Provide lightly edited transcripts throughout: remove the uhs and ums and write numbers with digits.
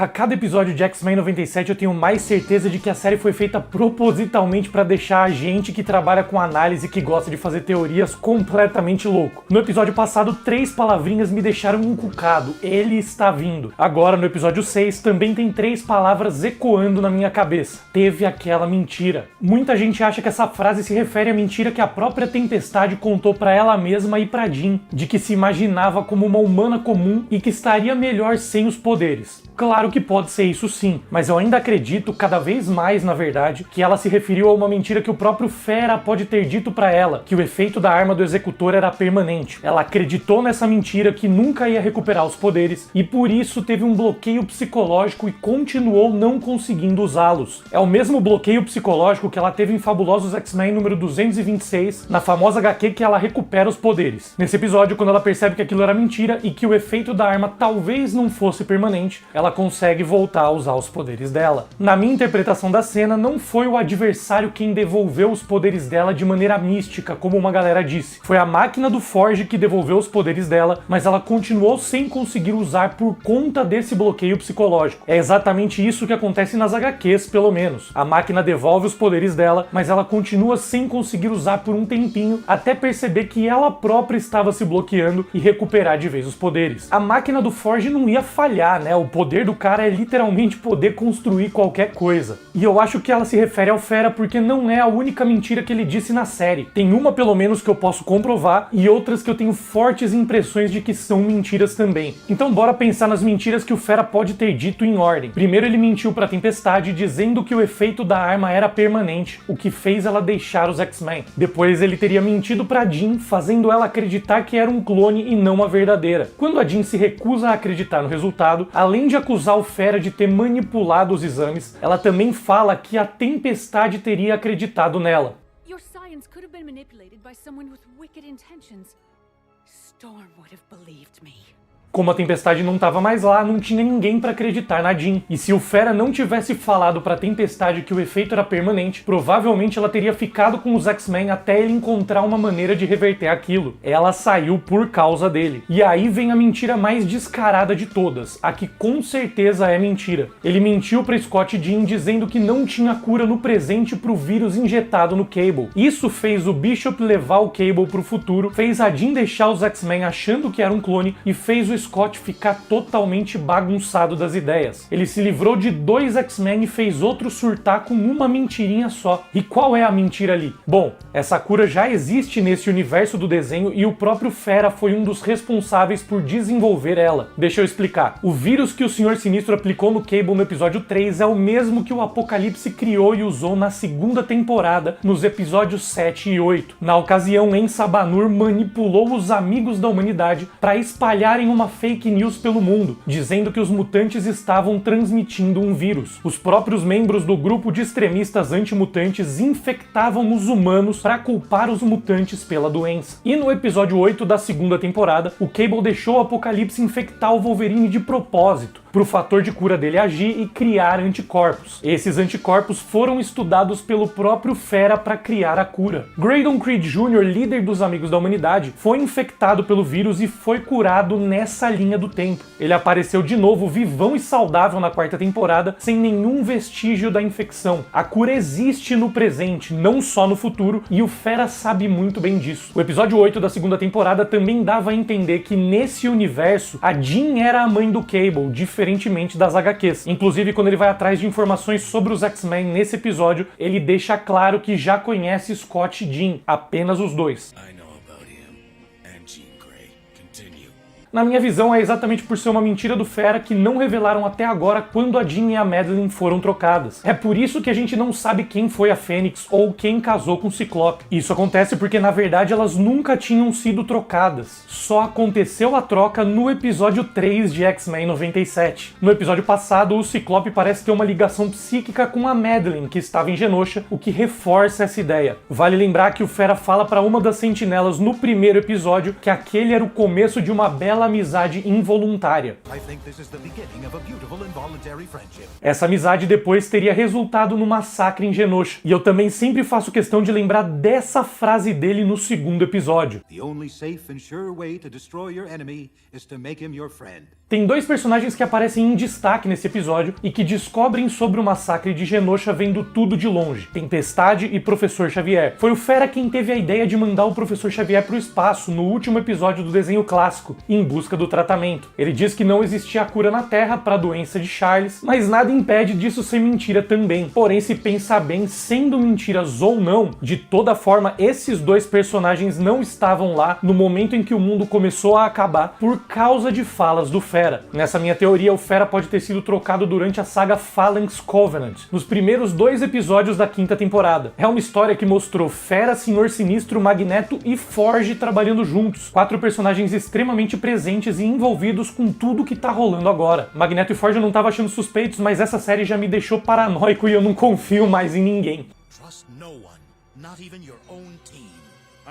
A cada episódio de X-Men 97 eu tenho mais certeza de que a série foi feita propositalmente pra deixar a gente que trabalha com análise, que gosta de fazer teorias, completamente louco. No episódio passado, 3 palavrinhas me deixaram encucado. Ele está vindo. Agora, no episódio 6, também tem 3 palavras ecoando na minha cabeça. Teve aquela mentira. Muita gente acha que essa frase se refere à mentira que a própria Tempestade contou pra ela mesma e pra Jean, de que se imaginava como uma humana comum e que estaria melhor sem os poderes. Claro que pode ser isso sim, mas eu ainda acredito, cada vez mais na verdade, que ela se referiu a uma mentira que o próprio Fera pode ter dito pra ela, que o efeito da arma do executor era permanente. Ela acreditou nessa mentira que nunca ia recuperar os poderes e por isso teve um bloqueio psicológico e continuou não conseguindo usá-los. É o mesmo bloqueio psicológico que ela teve em Fabulosos X-Men número 226, na famosa HQ que ela recupera os poderes. Nesse episódio, quando ela percebe que aquilo era mentira e que o efeito da arma talvez não fosse permanente, ela consegue voltar a usar os poderes dela. Na minha interpretação da cena, não foi o adversário quem devolveu os poderes dela de maneira mística, como uma galera disse. Foi a máquina do Forge que devolveu os poderes dela, mas ela continuou sem conseguir usar por conta desse bloqueio psicológico. É exatamente isso que acontece nas HQs, pelo menos. A máquina devolve os poderes dela, mas ela continua sem conseguir usar por um tempinho, até perceber que ela própria estava se bloqueando e recuperar de vez os poderes. A máquina do Forge não ia falhar, né? O poder do cara é literalmente poder construir qualquer coisa. E eu acho que ela se refere ao Fera porque não é a única mentira que ele disse na série. Tem uma pelo menos que eu posso comprovar e outras que eu tenho fortes impressões de que são mentiras também. Então bora pensar nas mentiras que o Fera pode ter dito em ordem. Primeiro ele mentiu pra Tempestade dizendo que o efeito da arma era permanente, o que fez ela deixar os X-Men. Depois ele teria mentido pra Jean, fazendo ela acreditar que era um clone e não a verdadeira. Quando a Jean se recusa a acreditar no resultado, além de acusar o Fera de ter manipulado os exames, ela também fala que a Tempestade teria acreditado nela. Your science could have been manipulated by someone with wicked intentions. Storm would have believed me. Como a Tempestade não estava mais lá, não tinha ninguém para acreditar na Jean. E se o Fera não tivesse falado pra Tempestade que o efeito era permanente, provavelmente ela teria ficado com os X-Men até ele encontrar uma maneira de reverter aquilo. Ela saiu por causa dele. E aí vem a mentira mais descarada de todas, a que com certeza é mentira. Ele mentiu pra Scott e Jean dizendo que não tinha cura no presente pro vírus injetado no Cable. Isso fez o Bishop levar o Cable pro futuro, fez a Jean deixar os X-Men achando que era um clone e fez o Scott ficar totalmente bagunçado das ideias. Ele se livrou de 2 X-Men e fez outro surtar com uma mentirinha só. E qual é a mentira ali? Bom, essa cura já existe nesse universo do desenho e o próprio Fera foi um dos responsáveis por desenvolver ela. Deixa eu explicar. O vírus que o Senhor Sinistro aplicou no Cable no episódio 3 é o mesmo que o Apocalipse criou e usou na segunda temporada, nos episódios 7 e 8. Na ocasião, Ensabanur manipulou os amigos da humanidade para espalharem uma fake news pelo mundo, dizendo que os mutantes estavam transmitindo um vírus. Os próprios membros do grupo de extremistas antimutantes infectavam os humanos para culpar os mutantes pela doença. E no episódio 8 da segunda temporada, o Cable deixou o Apocalipse infectar o Wolverine de propósito, para o fator de cura dele agir e criar anticorpos. Esses anticorpos foram estudados pelo próprio Fera para criar a cura. Graydon Creed Jr., líder dos Amigos da Humanidade, foi infectado pelo vírus e foi curado nessa linha do tempo. Ele apareceu de novo vivão e saudável na quarta temporada, sem nenhum vestígio da infecção. A cura existe no presente, não só no futuro, e o Fera sabe muito bem disso. O episódio 8 da segunda temporada também dava a entender que nesse universo, a Jean era a mãe do Cable, diferentemente das HQs. Inclusive, quando ele vai atrás de informações sobre os X-Men nesse episódio, ele deixa claro que já conhece Scott e Jean, apenas os dois. Na minha visão, é exatamente por ser uma mentira do Fera que não revelaram até agora quando a Jean e a Madelyne foram trocadas. É por isso que a gente não sabe quem foi a Fênix ou quem casou com o Ciclope. Isso acontece porque, na verdade, elas nunca tinham sido trocadas. Só aconteceu a troca no episódio 3 de X-Men 97. No episódio passado, o Ciclope parece ter uma ligação psíquica com a Madelyne, que estava em Genosha, o que reforça essa ideia. Vale lembrar que o Fera fala para uma das sentinelas no primeiro episódio que aquele era o começo de uma bela amizade involuntária. Essa amizade depois teria resultado no massacre em Genosha. E eu também sempre faço questão de lembrar dessa frase dele no segundo episódio. The only safe and sure way to destroy your enemy is to make him your friend. Tem dois personagens que aparecem em destaque nesse episódio e que descobrem sobre o massacre de Genosha vendo tudo de longe: Tempestade e Professor Xavier. Foi o Fera quem teve a ideia de mandar o Professor Xavier para o espaço no último episódio do desenho clássico, em busca do tratamento. Ele diz que não existia cura na Terra para a doença de Charles, mas nada impede disso ser mentira também. Porém, se pensar bem, sendo mentiras ou não, de toda forma, esses dois personagens não estavam lá no momento em que o mundo começou a acabar por causa de falas do Fera. Nessa minha teoria, o Fera pode ter sido trocado durante a saga Phalanx Covenant, nos primeiros 2 episódios da 5ª temporada. É uma história que mostrou Fera, Senhor Sinistro, Magneto e Forge trabalhando juntos. 4 personagens extremamente presentes e envolvidos com tudo que tá rolando agora. Magneto e Forge eu não tava achando suspeitos, mas essa série já me deixou paranoico e eu não confio mais em ninguém. Trust no one, not even your own team.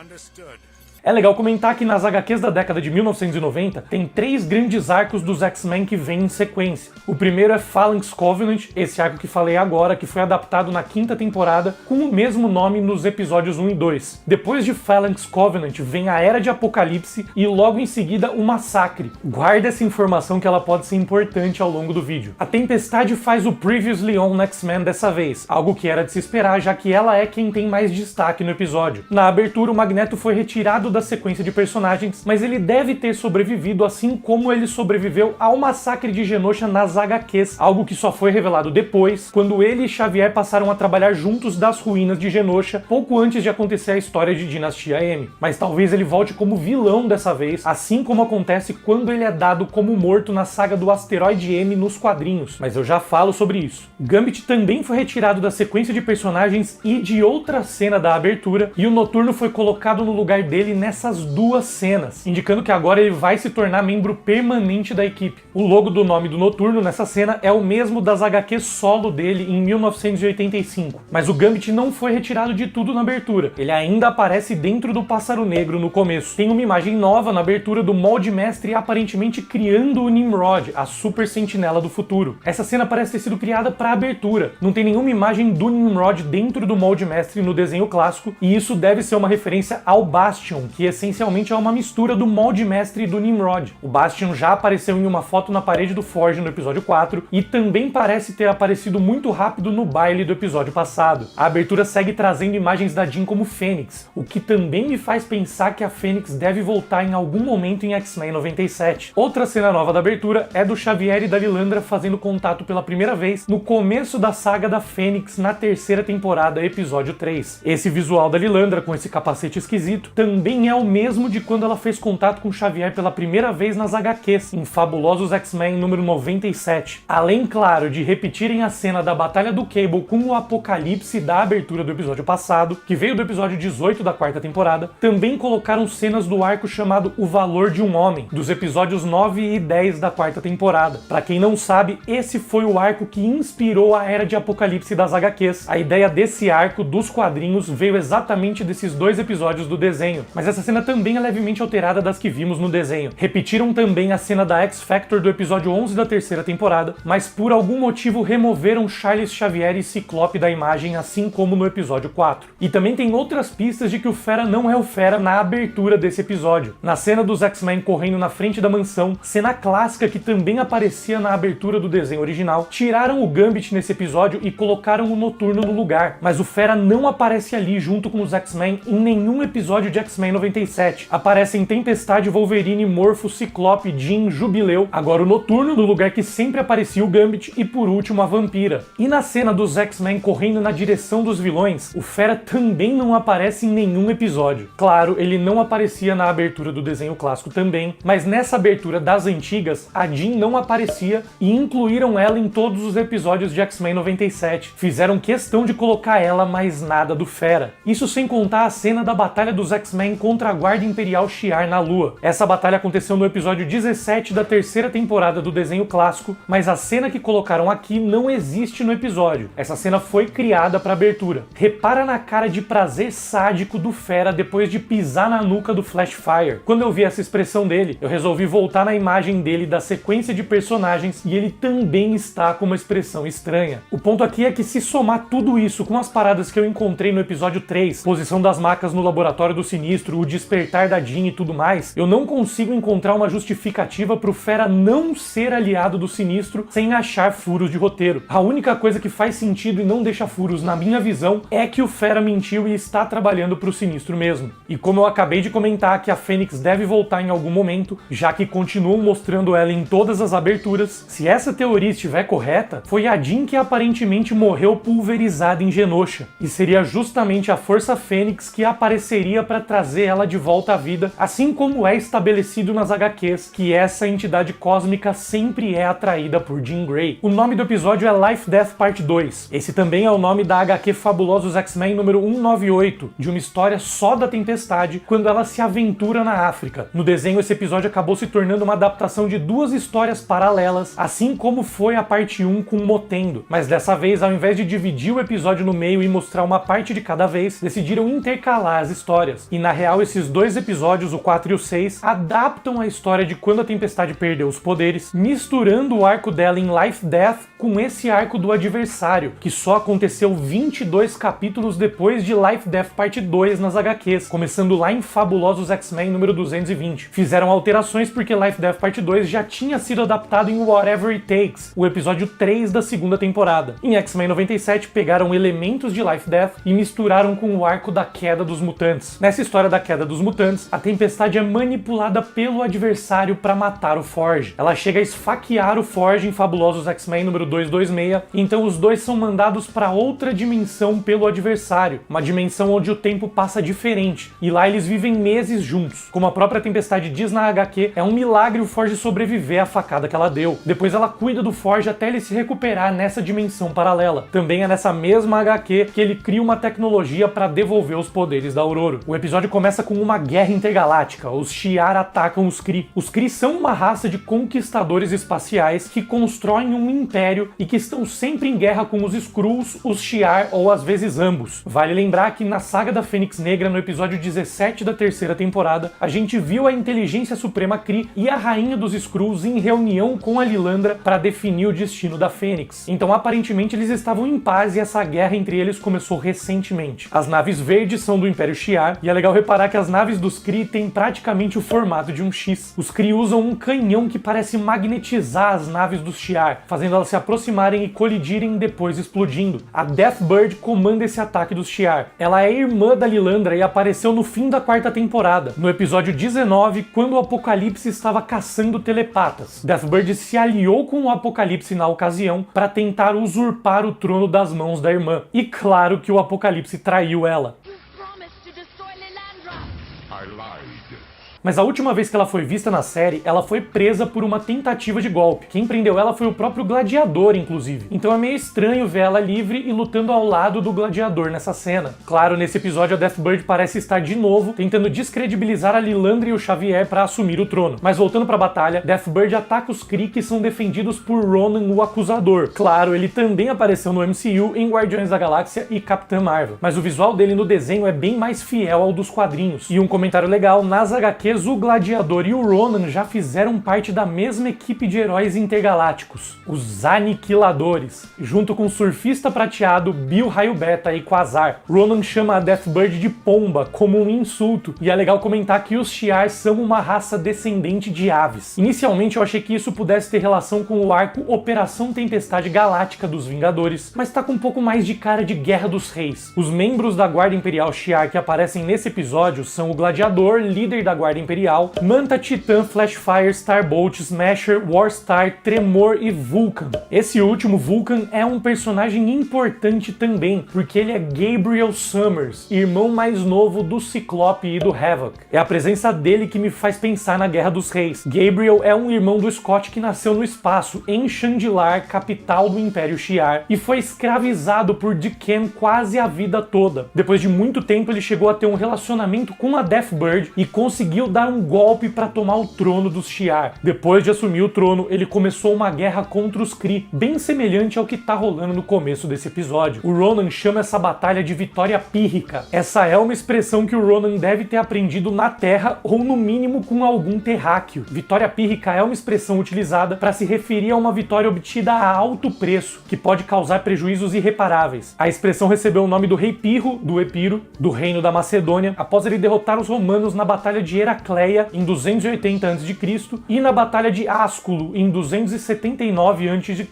Understood. É legal comentar que nas HQs da década de 1990 tem 3 grandes arcos dos X-Men que vêm em sequência. O primeiro é Phalanx Covenant, esse arco que falei agora, que foi adaptado na 5ª temporada com o mesmo nome nos episódios 1 e 2. Depois de Phalanx Covenant vem a Era de Apocalipse e logo em seguida o Massacre. Guarda essa informação que ela pode ser importante ao longo do vídeo. A Tempestade faz o Previously On X-Men dessa vez, algo que era de se esperar, já que ela é quem tem mais destaque no episódio. Na abertura, o Magneto foi retirado da sequência de personagens, mas ele deve ter sobrevivido assim como ele sobreviveu ao massacre de Genosha nas HQs, algo que só foi revelado depois, quando ele e Xavier passaram a trabalhar juntos das ruínas de Genosha, pouco antes de acontecer a história de Dinastia M. Mas talvez ele volte como vilão dessa vez, assim como acontece quando ele é dado como morto na saga do Asteroide M nos quadrinhos, mas eu já falo sobre isso. Gambit também foi retirado da sequência de personagens e de outra cena da abertura, e o Noturno foi colocado no lugar dele nessas 2 cenas, indicando que agora ele vai se tornar membro permanente da equipe. O logo do nome do Noturno nessa cena é o mesmo das HQs solo dele em 1985, mas o Gambit não foi retirado de tudo na abertura. Ele ainda aparece dentro do Pássaro Negro no começo. Tem uma imagem nova na abertura do Molde Mestre aparentemente criando o Nimrod, a super sentinela do futuro. Essa cena parece ter sido criada para a abertura. Não tem nenhuma imagem do Nimrod dentro do Molde Mestre no desenho clássico, e isso deve ser uma referência ao Bastion, que essencialmente é uma mistura do Molde Mestre e do Nimrod. O Bastion já apareceu em uma foto na parede do Forge no episódio 4 e também parece ter aparecido muito rápido no baile do episódio passado. A abertura segue trazendo imagens da Jean como Fênix, o que também me faz pensar que a Fênix deve voltar em algum momento em X-Men 97. Outra cena nova da abertura é do Xavier e da Lilandra fazendo contato pela primeira vez no começo da saga da Fênix na 3ª temporada, episódio 3. Esse visual da Lilandra com esse capacete esquisito também é o mesmo de quando ela fez contato com Xavier pela primeira vez nas HQs, em Fabulosos X-Men número 97. Além, claro, de repetirem a cena da Batalha do Cable com o Apocalipse da abertura do episódio passado, que veio do episódio 18 da 4ª temporada, também colocaram cenas do arco chamado O Valor de um Homem, dos episódios 9 e 10 da 4ª temporada. Pra quem não sabe, esse foi o arco que inspirou a Era de Apocalipse das HQs. A ideia desse arco dos quadrinhos veio exatamente desses 2 episódios do desenho, mas essa cena também é levemente alterada das que vimos no desenho. Repetiram também a cena da X-Factor do episódio 11 da 3ª temporada, mas por algum motivo removeram Charles Xavier e Ciclope da imagem, assim como no episódio 4. E também tem outras pistas de que o Fera não é o Fera na abertura desse episódio. Na cena dos X-Men correndo na frente da mansão, cena clássica que também aparecia na abertura do desenho original, tiraram o Gambit nesse episódio e colocaram o Noturno no lugar, mas o Fera não aparece ali junto com os X-Men em nenhum episódio de X-Men 97. Aparecem Tempestade, Wolverine, Morpho, Ciclope, Jean, Jubileu, agora o Noturno no lugar que sempre aparecia o Gambit e por último a Vampira. E na cena dos X-Men correndo na direção dos vilões, o Fera também não aparece em nenhum episódio. Claro, ele não aparecia na abertura do desenho clássico também, mas nessa abertura das antigas, a Jean não aparecia e incluíram ela em todos os episódios de X-Men 97. Fizeram questão de colocar ela, mas nada do Fera. Isso sem contar a cena da batalha dos X-Men contra a Guarda Imperial Shi'ar na Lua. Essa batalha aconteceu no episódio 17 da 3ª temporada do desenho clássico, mas a cena que colocaram aqui não existe no episódio. Essa cena foi criada para abertura. Repara na cara de prazer sádico do Fera depois de pisar na nuca do Flashfire. Quando eu vi essa expressão dele, eu resolvi voltar na imagem dele da sequência de personagens e ele também está com uma expressão estranha. O ponto aqui é que se somar tudo isso com as paradas que eu encontrei no episódio 3, posição das macas no laboratório do Sinistro, Sinistro, o despertar da Jean e tudo mais, eu não consigo encontrar uma justificativa pro Fera não ser aliado do Sinistro sem achar furos de roteiro. A única coisa que faz sentido e não deixa furos na minha visão é que o Fera mentiu e está trabalhando pro Sinistro mesmo. E como eu acabei de comentar que a Fênix deve voltar em algum momento, já que continuam mostrando ela em todas as aberturas, se essa teoria estiver correta, foi a Jean que aparentemente morreu pulverizada em Genosha, e seria justamente a Força Fênix que apareceria para trazer ela de volta à vida, assim como é estabelecido nas HQs, que essa entidade cósmica sempre é atraída por Jean Grey. O nome do episódio é Life Death Part 2. Esse também é o nome da HQ Fabulosos X-Men número 198, de uma história só da Tempestade, quando ela se aventura na África. No desenho, esse episódio acabou se tornando uma adaptação de duas histórias paralelas, assim como foi a parte 1 com Motendo. Mas dessa vez, ao invés de dividir o episódio no meio e mostrar uma parte de cada vez, decidiram intercalar as histórias. E na real, esses dois episódios, o 4 e o 6, adaptam a história de quando a Tempestade perdeu os poderes, misturando o arco dela em Life Death com esse arco do adversário, que só aconteceu 22 capítulos depois de Life Death Parte 2 nas HQs, começando lá em Fabulosos X-Men número 220. Fizeram alterações porque Life Death Parte 2 já tinha sido adaptado em Whatever It Takes, o episódio 3 da segunda temporada. Em X-Men 97 pegaram elementos de Life Death e misturaram com o arco da queda dos mutantes. Nessa história da queda dos mutantes, a Tempestade é manipulada pelo adversário para matar o Forge. Ela chega a esfaquear o Forge em Fabulosos X-Men número 226, então os dois são mandados para outra dimensão pelo adversário, uma dimensão onde o tempo passa diferente, e lá eles vivem meses juntos. Como a própria Tempestade diz na HQ, é um milagre o Forge sobreviver à facada que ela deu. Depois ela cuida do Forge até ele se recuperar nessa dimensão paralela. Também é nessa mesma HQ que ele cria uma tecnologia para devolver os poderes da Aurora. O episódio começa com uma guerra intergaláctica. Os Shi'ar atacam os Kree. Os Kree são uma raça de conquistadores espaciais que constroem um império e que estão sempre em guerra com os Skrulls, os Shi'ar ou às vezes ambos. Vale lembrar que na saga da Fênix Negra, no episódio 17 da terceira temporada, a gente viu a inteligência suprema Kree e a rainha dos Skrulls em reunião com a Lilandra para definir o destino da Fênix. Então aparentemente eles estavam em paz e essa guerra entre eles começou recentemente. As naves verdes são do Império Shi'ar e é legal reparar que as naves dos Kree têm praticamente o formato de um X. Os Kree usam um canhão que parece magnetizar as naves dos Shi'ar, fazendo elas se aproximarem e colidirem, depois explodindo. A Deathbird comanda esse ataque dos Shi'ar. Ela é irmã da Lilandra e apareceu no fim da quarta temporada, no episódio 19, quando o Apocalipse estava caçando telepatas. Deathbird se aliou com o Apocalipse na ocasião para tentar usurpar o trono das mãos da irmã. E claro que o Apocalipse traiu ela. Mas a última vez que ela foi vista na série, ela foi presa por uma tentativa de golpe. Quem prendeu ela foi o próprio Gladiador, inclusive. Então é meio estranho ver ela livre e lutando ao lado do Gladiador nessa cena. Claro, nesse episódio a Deathbird parece estar de novo tentando descredibilizar a Lilandra e o Xavier para assumir o trono. Mas voltando pra batalha, Deathbird ataca os Kree que são defendidos por Ronan, o Acusador. Claro, ele também apareceu no MCU em Guardiões da Galáxia e Capitã Marvel. Mas o visual dele no desenho é bem mais fiel ao dos quadrinhos. E um comentário legal, nas HQs o Gladiador e o Ronan já fizeram parte da mesma equipe de heróis intergalácticos, os Aniquiladores, junto com o Surfista Prateado, Bill Raio Beta e Quasar. Ronan chama a Deathbird de pomba, como um insulto, e é legal comentar que os Shi'ar são uma raça descendente de aves. Inicialmente eu achei que isso pudesse ter relação com o arco Operação Tempestade Galáctica dos Vingadores, mas tá com um pouco mais de cara de Guerra dos Reis. Os membros da Guarda Imperial Shi'ar que aparecem nesse episódio são o Gladiador, líder da Guarda Imperial, Manta, Titã, Flashfire, Starbolt, Smasher, Warstar, Tremor e Vulcan. Esse último, Vulcan, é um personagem importante também, porque ele é Gabriel Summers, irmão mais novo do Ciclope e do Havoc. É a presença dele que me faz pensar na Guerra dos Reis. Gabriel é um irmão do Scott que nasceu no espaço, em Chandilar, capital do Império Shi'ar, e foi escravizado por D'Ken quase a vida toda. Depois de muito tempo, ele chegou a ter um relacionamento com a Deathbird e conseguiu dar um golpe para tomar o trono dos Shi'ar. Depois de assumir o trono, ele começou uma guerra contra os Kree, bem semelhante ao que tá rolando no começo desse episódio. O Ronan chama essa batalha de vitória pírrica. Essa é uma expressão que o Ronan deve ter aprendido na Terra ou no mínimo com algum terráqueo. Vitória pírrica é uma expressão utilizada para se referir a uma vitória obtida a alto preço, que pode causar prejuízos irreparáveis. A expressão recebeu o nome do rei Pirro, do Epiro, do reino da Macedônia, após ele derrotar os romanos na batalha de Heracleia em 280 a.C. e na batalha de Asculo em 279 a.C.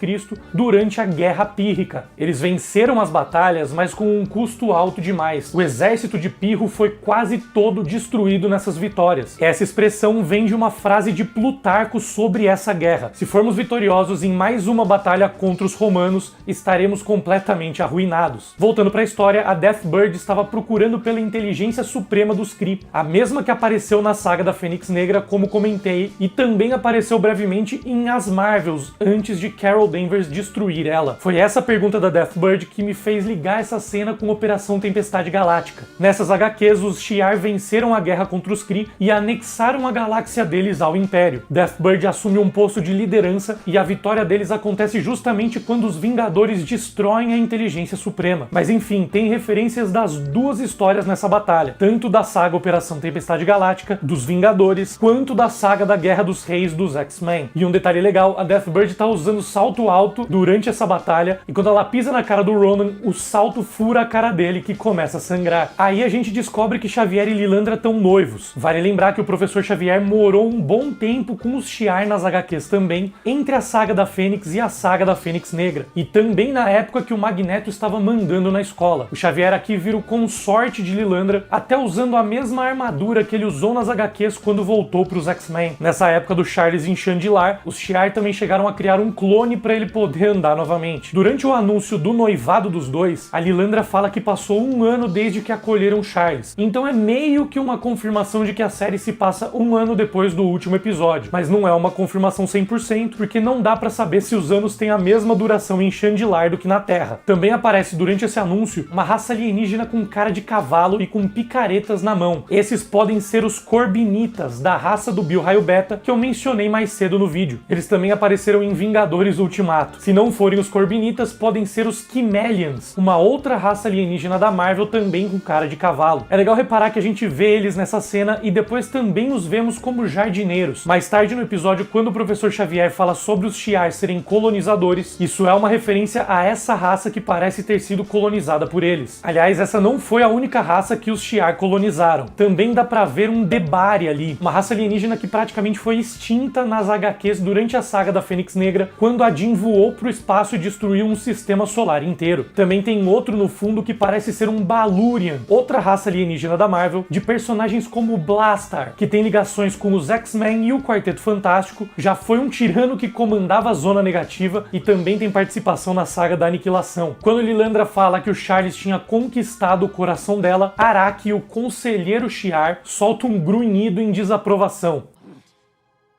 durante a Guerra Pírrica. Eles venceram as batalhas, mas com um custo alto demais. O exército de Pirro foi quase todo destruído nessas vitórias. Essa expressão vem de uma frase de Plutarco sobre essa guerra. Se formos vitoriosos em mais uma batalha contra os romanos, estaremos completamente arruinados. Voltando para a história, a Deathbird estava procurando pela inteligência suprema dos Kree, a mesma que apareceu na saga da Fênix Negra, como comentei, e também apareceu brevemente em As Marvels, antes de Carol Danvers destruir ela. Foi essa pergunta da Deathbird que me fez ligar essa cena com Operação Tempestade Galáctica. Nessas HQs, os Shi'ar venceram a guerra contra os Kree e anexaram a galáxia deles ao Império. Deathbird assume um posto de liderança e a vitória deles acontece justamente quando os Vingadores destroem a inteligência suprema. Mas enfim, tem referências das duas histórias nessa batalha, tanto da saga Operação Tempestade Galáctica, dos Vingadores, quanto da saga da Guerra dos Reis dos X-Men. E um detalhe legal, a Deathbird tá usando salto alto durante essa batalha, e quando ela pisa na cara do Ronan, o salto fura a cara dele, que começa a sangrar. Aí a gente descobre que Xavier e Lilandra estão noivos. Vale lembrar que o Professor Xavier morou um bom tempo com os Shi'ar nas HQs também, entre a saga da Fênix e a saga da Fênix Negra, e também na época que o Magneto estava mandando na escola. O Xavier aqui vira o consorte de Lilandra, até usando a mesma armadura que ele usou nas HQs quando voltou para os X-Men. Nessa época do Charles em Chandilar, os Shi'ar também chegaram a criar um clone para ele poder andar novamente. Durante o anúncio do noivado dos dois, a Lilandra fala que passou um ano desde que acolheram Charles. Então é meio que uma confirmação de que a série se passa um ano depois do último episódio. Mas não é uma confirmação 100%, porque não dá para saber se os anos têm a mesma duração em Chandilar do que na Terra. Também aparece durante esse anúncio uma raça alienígena com cara de cavalo e com picaretas na mão. Esses podem ser os Corbinitas, da raça do Bill Raio Beta, que eu mencionei mais cedo no vídeo. Eles também apareceram em Vingadores Ultimato. Se não forem os Corbinitas, podem ser os Kimellians, uma outra raça alienígena da Marvel também com cara de cavalo. É legal reparar que a gente vê eles nessa cena e depois também os vemos como jardineiros. Mais tarde no episódio, quando o Professor Xavier fala sobre os Shi'ar serem colonizadores, isso é uma referência a essa raça que parece ter sido colonizada por eles. Aliás, essa não foi a única raça que os Shi'ar colonizaram. Também dá pra ver um Debari ali, uma raça alienígena que praticamente foi extinta nas HQs durante a saga da Fênix Negra, quando a Jean voou pro espaço e destruiu um sistema solar inteiro. Também tem outro no fundo que parece ser um Balurian, outra raça alienígena da Marvel, de personagens como Blastar, que tem ligações com os X-Men e o Quarteto Fantástico, já foi um tirano que comandava a Zona Negativa e também tem participação na saga da Aniquilação. Quando Lilandra fala que o Charles tinha conquistado o coração dela, Araki, o conselheiro Shi'ar, solta um grunhido em desaprovação.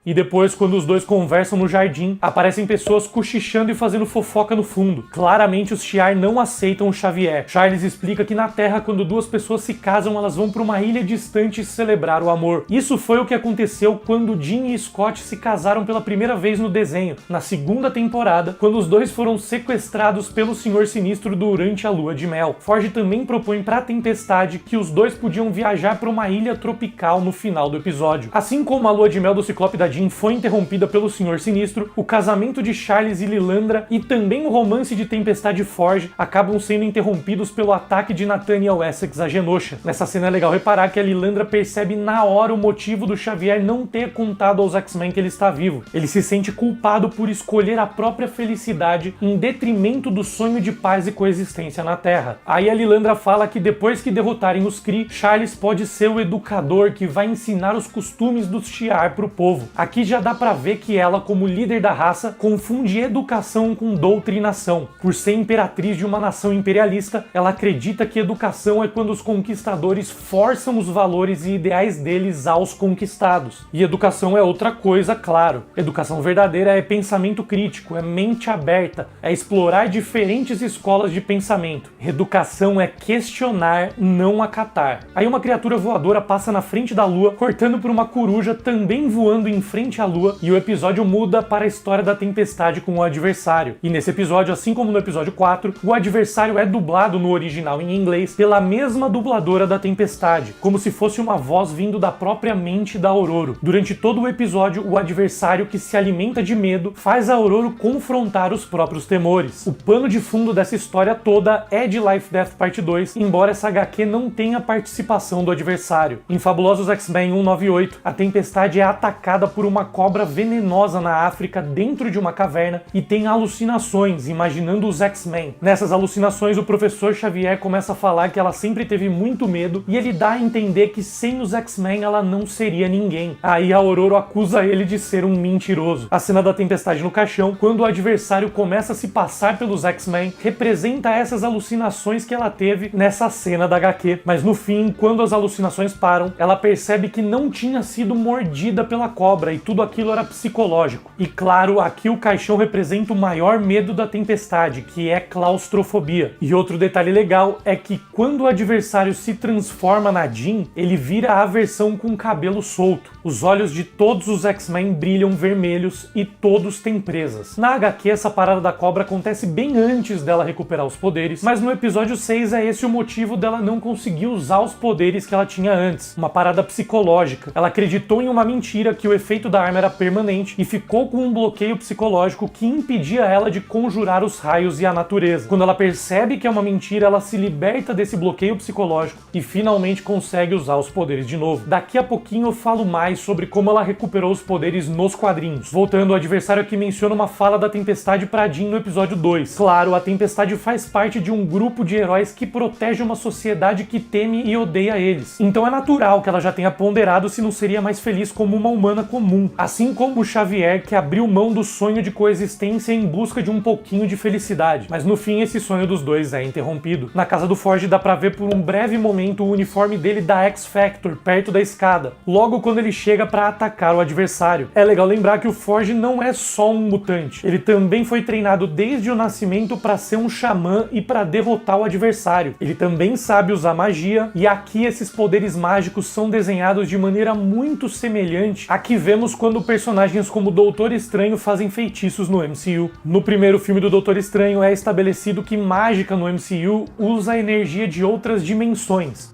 E depois, quando os dois conversam no jardim, aparecem pessoas cochichando e fazendo fofoca no fundo. Claramente os Shi'ar não aceitam o Xavier. Charles explica que na Terra, quando duas pessoas se casam, elas vão para uma ilha distante celebrar o amor. Isso foi o que aconteceu quando Jean e Scott se casaram pela primeira vez no desenho, na segunda temporada, quando os dois foram sequestrados pelo Senhor Sinistro durante a lua de mel. Forge também propõe para a Tempestade que os dois podiam viajar para uma ilha tropical no final do episódio. Assim como a lua de mel do Ciclope da Jean foi interrompida pelo Senhor Sinistro, o casamento de Charles e Lilandra e também o romance de Tempestade e Forge acabam sendo interrompidos pelo ataque de Nathaniel Essex a Genosha. Nessa cena é legal reparar que a Lilandra percebe na hora o motivo do Xavier não ter contado aos X-Men que ele está vivo. Ele se sente culpado por escolher a própria felicidade em detrimento do sonho de paz e coexistência na Terra. Aí a Lilandra fala que depois que derrotarem os Kree, Charles pode ser o educador que vai ensinar os costumes dos Shi'ar pro povo. Aqui já dá pra ver que ela, como líder da raça, confunde educação com doutrinação. Por ser imperatriz de uma nação imperialista, ela acredita que educação é quando os conquistadores forçam os valores e ideais deles aos conquistados. E educação é outra coisa, claro. Educação verdadeira é pensamento crítico, é mente aberta, é explorar diferentes escolas de pensamento. Educação é questionar, não acatar. Aí uma criatura voadora passa na frente da lua, cortando por uma coruja também voando em frente à lua, e o episódio muda para a história da tempestade com o adversário. E nesse episódio, assim como no episódio 4, o adversário é dublado no original em inglês pela mesma dubladora da tempestade, como se fosse uma voz vindo da própria mente da Ororo. Durante todo o episódio, o adversário que se alimenta de medo faz a Ororo confrontar os próprios temores. O pano de fundo dessa história toda é de Life Death Parte 2, embora essa HQ não tenha participação do adversário. Em Fabulosos X-Men 198, a tempestade é atacada por uma cobra venenosa na África dentro de uma caverna e tem alucinações, imaginando os X-Men. Nessas alucinações, o professor Xavier começa a falar que ela sempre teve muito medo e ele dá a entender que sem os X-Men ela não seria ninguém. Aí a Ororo acusa ele de ser um mentiroso. A cena da tempestade no caixão, quando o adversário começa a se passar pelos X-Men, representa essas alucinações que ela teve nessa cena da HQ. Mas no fim, quando as alucinações param, ela percebe que não tinha sido mordida pela cobra e tudo aquilo era psicológico. E claro, aqui o caixão representa o maior medo da tempestade, que é claustrofobia. E outro detalhe legal é que quando o adversário se transforma na Jean, ele vira a versão com cabelo solto. Os olhos de todos os X-Men brilham vermelhos e todos têm presas. Na HQ, essa parada da cobra acontece bem antes dela recuperar os poderes, mas no episódio 6 é esse o motivo dela não conseguir usar os poderes que ela tinha antes. Uma parada psicológica. Ela acreditou em uma mentira que o efeito da arma era permanente e ficou com um bloqueio psicológico que impedia ela de conjurar os raios e a natureza. Quando ela percebe que é uma mentira, ela se liberta desse bloqueio psicológico e finalmente consegue usar os poderes de novo. Daqui a pouquinho eu falo mais sobre como ela recuperou os poderes nos quadrinhos. Voltando, o adversário aqui menciona uma fala da Tempestade pra Jean no episódio 2. Claro, a Tempestade faz parte de um grupo de heróis que protege uma sociedade que teme e odeia eles. Então é natural que ela já tenha ponderado se não seria mais feliz como uma humana comum. Assim como o Xavier, que abriu mão do sonho de coexistência em busca de um pouquinho de felicidade. Mas no fim, esse sonho dos dois é interrompido. Na casa do Forge dá pra ver por um breve momento o uniforme dele da X-Factor, perto da escada. Logo quando ele chega pra atacar o adversário. É legal lembrar que o Forge não é só um mutante. Ele também foi treinado desde o nascimento pra ser um xamã e pra derrotar o adversário. Ele também sabe usar magia, e aqui esses poderes mágicos são desenhados de maneira muito semelhante a que vemos quando personagens como o Doutor Estranho fazem feitiços no MCU. No primeiro filme do Doutor Estranho é estabelecido que mágica no MCU usa a energia de outras dimensões.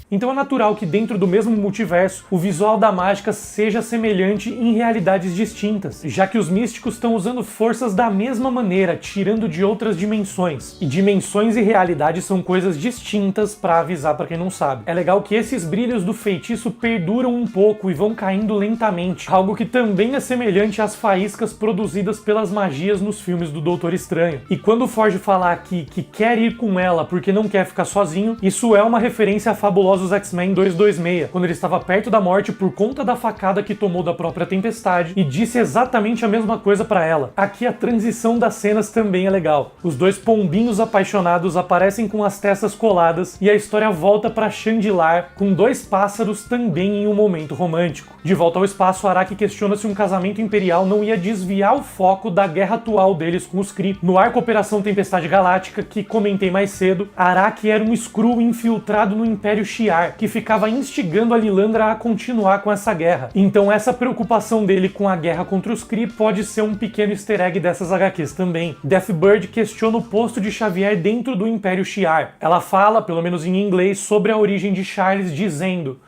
Então é natural que dentro do mesmo multiverso, o visual da mágica seja semelhante em realidades distintas, já que os místicos estão usando forças da mesma maneira, tirando de outras dimensões. E dimensões e realidade são coisas distintas para avisar para quem não sabe. É legal que esses brilhos do feitiço perduram um pouco e vão caindo lentamente, algo que também é semelhante às faíscas produzidas pelas magias nos filmes do Doutor Estranho. E quando o Forge falar aqui que quer ir com ela porque não quer ficar sozinho, isso é uma referência a Fabulosos X-Men 226, quando ele estava perto da morte por conta da facada que tomou da própria Tempestade e disse exatamente a mesma coisa pra ela. Aqui a transição das cenas também é legal. Os dois pombinhos apaixonados aparecem com as testas coladas e a história volta pra Chandilar com dois pássaros também em um momento romântico. De volta ao espaço, Araki questiona se um casamento imperial não ia desviar o foco da guerra atual deles com os Kree. No arco Operação Tempestade Galáctica, que comentei mais cedo, Araki era um Skrull infiltrado no Império Shi'ar, que ficava instigando a Lilandra a continuar com essa guerra. Então essa preocupação dele com a guerra contra os Kree pode ser um pequeno easter egg dessas HQs também. Deathbird questiona o posto de Xavier dentro do Império Shi'ar. Ela fala, pelo menos em inglês, sobre a origem de Charles, dizendo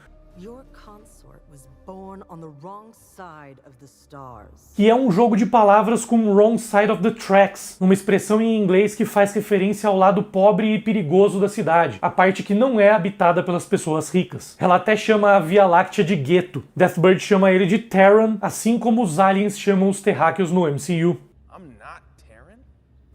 que é um jogo de palavras com wrong side of the tracks, uma expressão em inglês que faz referência ao lado pobre e perigoso da cidade, a parte que não é habitada pelas pessoas ricas. Ela até chama a Via Láctea de gueto. Deathbird chama ele de Terran, assim como os aliens chamam os terráqueos no MCU.